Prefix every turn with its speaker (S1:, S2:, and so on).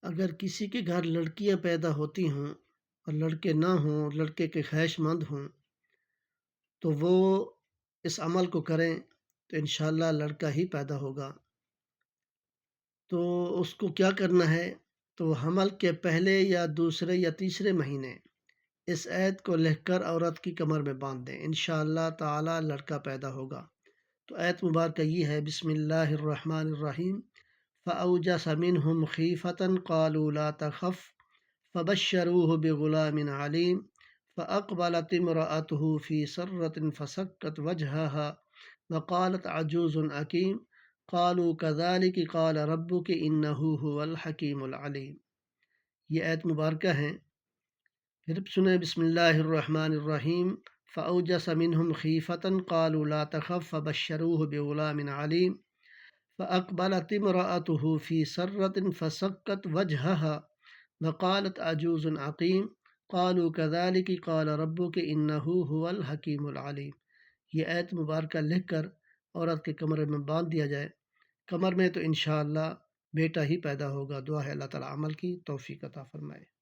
S1: اگر کسی کے گھر لڑکیاں پیدا ہوتی ہوں اور لڑکے نہ ہوں، لڑکے کے خواہش مند ہوں، تو وہ اس عمل کو کریں تو انشاءاللہ لڑکا ہی پیدا ہوگا۔ تو اس کو کیا کرنا ہے؟ تو حمل کے پہلے یا دوسرے یا تیسرے مہینے اس عید کو لکھ کر عورت کی کمر میں باندھ دیں، انشاءاللہ تعالی لڑکا پیدا ہوگا۔ تو آیت مبارکہ یہ ہے، بسم اللہ الرحمن الرحیم، فَأَوْجَسَ مِنْهُمْ خِیفَةً قَالُوا لَا تَخَفْ فَبَشَّرُوهُ بِغُلَامٍ عَلِيمٍ فَأَقْبَلَتِ امْرَأَتُهُ فِي سَرَّةٍ فَسَكَّتْ وَجْهَهَا وَقَالَتْ عَجُوزٌ عَقِيمٌ قَالُوا كَذَلِكَ قَالَ رَبُّكِ إِنَّهُ هُوَ الْحَكِيمُ الْعَلِيمُ۔ یہ آیت مبارکہ ہیں، پھر سنیں، بسم اللہ الرحمن الرحیم، فَأَوْجَسَ مِنْهُمْ خِیفَةً قَالُوا لَا تَخَفْ فَبَشَّرُوهُ بِغُلَامٍ عَلِيمٍ فَأَقْبَلَتِ امْرَأَتُهُ فِي سَرَّةٍ فَسَكَّتْ وَجْهَهَا وَقَالَتْ عَجُوزٌ عَقِيمٌ قَالُوا كَذَلِكَ قَالَ رَبُّكِ إِنَّهُ هُوَ الْحَكِيمُ الْعَلِيمُ۔ یہ آیت مبارکہ لکھ کر عورت کے کمر میں باندھ دیا جائے، کمر میں، تو انشاءاللہ بیٹا ہی پیدا ہوگا۔ دعا ہے اللہ تعالیٰ عمل کی توفیق عطا فرمائے۔